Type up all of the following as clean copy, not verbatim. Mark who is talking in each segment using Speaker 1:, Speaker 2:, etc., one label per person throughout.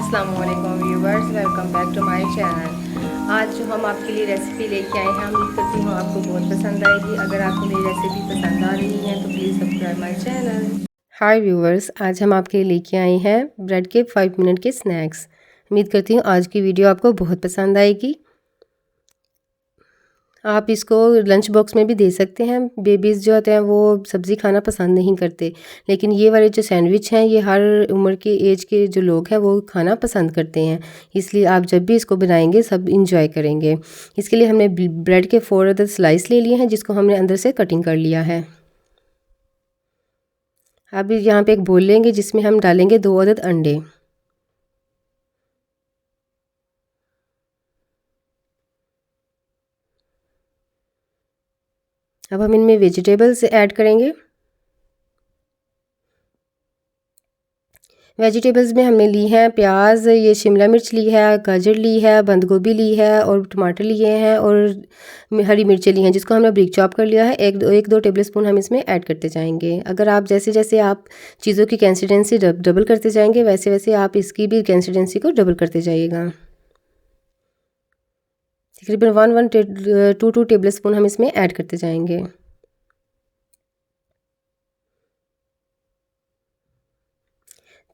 Speaker 1: अस्सलामुअलैकुम viewers, welcome back to my channel. आज जो हम आपके लिए रेसिपी लेके आए हैं, उम्मीद करती हूँ आपको बहुत पसंद आएगी। अगर आपको मेरी रेसिपी पसंद आ रही है तो please subscribe my channel. Hi viewers, आज हम आपके लिए लेके आए हैं ब्रेड के 5 मिनट के स्नैक्स। उम्मीद करती हूँ आज की वीडियो आपको बहुत पसंद आएगी। आप इसको लंच बॉक्स में भी दे सकते हैं। बेबीज़ जो होते हैं वो सब्ज़ी खाना पसंद नहीं करते, लेकिन ये वाले जो सैंडविच हैं ये हर उम्र के एज के जो लोग हैं वो खाना पसंद करते हैं। इसलिए आप जब भी इसको बनाएंगे सब इंजॉय करेंगे। इसके लिए हमने ब्रेड के 4 अदद स्लाइस ले लिए हैं, जिसको हमने अंदर से कटिंग कर लिया है। अब यहाँ पे एक बोल लेंगे जिसमें हम डालेंगे 2 अदद अंडे। अब हम इनमें वेजिटेबल्स ऐड करेंगे। वेजिटेबल्स में हमने ली है प्याज, ये शिमला मिर्च ली है, गाजर ली है, बंद गोभी ली है और टमाटर लिए हैं और हरी मिर्चें ली हैं, जिसको हमने ब्रिक चॉप कर लिया है। एक दो टेबल स्पून हम इसमें ऐड करते जाएंगे। अगर आप जैसे जैसे आप चीज़ों की कंसिस्टेंसी डबल करते जाएंगे वैसे वैसे आप इसकी भी कंसिस्टेंसी को डबल करते जाइएगा। तकरीबन 2 टेबल स्पून हम इसमें ऐड करते जाएंगे।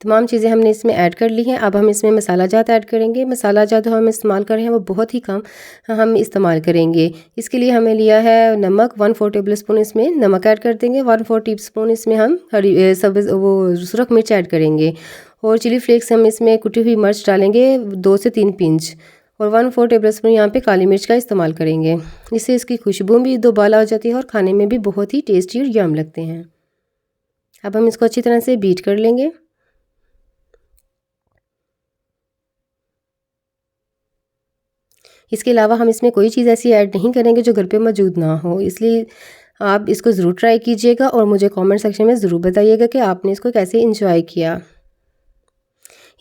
Speaker 1: तमाम चीज़ें हमने इसमें ऐड कर ली हैं। अब हम इसमें मसाला जात ऐड करेंगे। मसाला जात हम इस्तेमाल कर रहे हैं वो बहुत ही कम हम इस्तेमाल करेंगे। इसके लिए हमें लिया है नमक, 1/4 टेबल स्पून इसमें नमक ऐड कर देंगे। 1/4 टीस्पून इसमें हम सुरख मिर्च ऐड करेंगे और चिली फ्लेक्स हम इसमें कुटी हुई मिर्च डालेंगे 2 से 3 पिंच और 1/4 टेबल स्पून यहाँ पे काली मिर्च का इस्तेमाल करेंगे। इससे इसकी खुशबू भी दोबाला हो जाती है और खाने में भी बहुत ही टेस्टी और यम लगते हैं। अब हम इसको अच्छी तरह से बीट कर लेंगे। इसके अलावा हम इसमें कोई चीज़ ऐसी ऐड नहीं करेंगे जो घर पे मौजूद ना हो, इसलिए आप इसको ज़रूर ट्राई कीजिएगा और मुझे कमेंट सेक्शन में ज़रूर बताइएगा कि आपने इसको कैसे इंजॉय किया।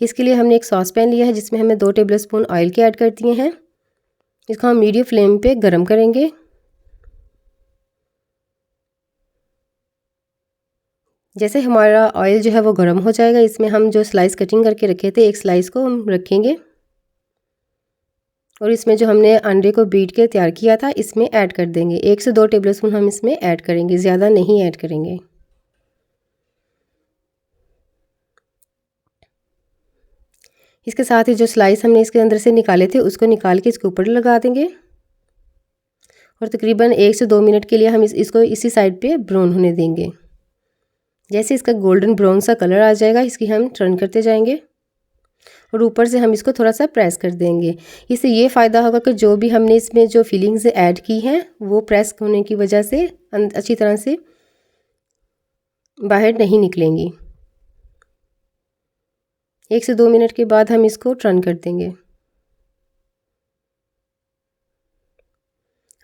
Speaker 1: इसके लिए हमने एक सॉस पैन लिया है जिसमें हमने 2 टेबल स्पून ऑयल के ऐड कर दिए हैं। इसको हम मीडियम फ्लेम पे गरम करेंगे। जैसे हमारा ऑयल जो है वो गर्म हो जाएगा, इसमें हम जो स्लाइस कटिंग करके रखे थे एक स्लाइस को हम रखेंगे और इसमें जो हमने अंडे को बीट के तैयार किया था इसमें ऐड कर देंगे। 1 से 2 टेबल स्पून हम इसमें ऐड करेंगे, ज़्यादा नहीं ऐड करेंगे। इसके साथ ही जो स्लाइस हमने इसके अंदर से निकाले थे उसको निकाल के इसके ऊपर लगा देंगे और तकरीबन 1 से 2 मिनट के लिए हम इसको इसी साइड पे ब्राउन होने देंगे। जैसे इसका गोल्डन ब्राउन सा कलर आ जाएगा इसकी हम टर्न करते जाएंगे और ऊपर से हम इसको थोड़ा सा प्रेस कर देंगे। इससे ये फ़ायदा होगा कि जो भी हमने इसमें जो फीलिंग्स ऐड की हैं वो प्रेस होने की वजह से अच्छी तरह से बाहर नहीं निकलेंगी। 1 से 2 मिनट के बाद हम इसको टर्न कर देंगे।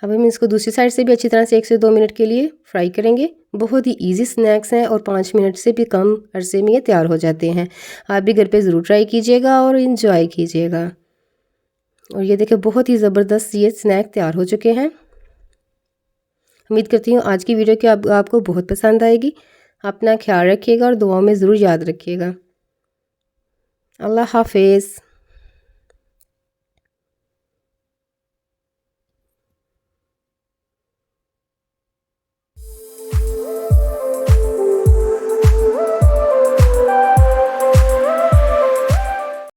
Speaker 1: अब हम इसको दूसरी साइड से भी अच्छी तरह से 1 से 2 मिनट के लिए फ्राई करेंगे। बहुत ही इजी स्नैक्स हैं और 5 मिनट से भी कम अरसे में ये तैयार हो जाते हैं। आप भी घर पे ज़रूर ट्राई कीजिएगा और इन्जॉय कीजिएगा। और ये देखिए बहुत ही ज़बरदस्त ये स्नैक तैयार हो चुके हैं। उम्मीद करती हूँ आज की वीडियो की आपको बहुत पसंद आएगी। अपना ख्याल रखिएगा और दुआओं में ज़रूर याद रखिएगा। अल्लाह हाफिज़।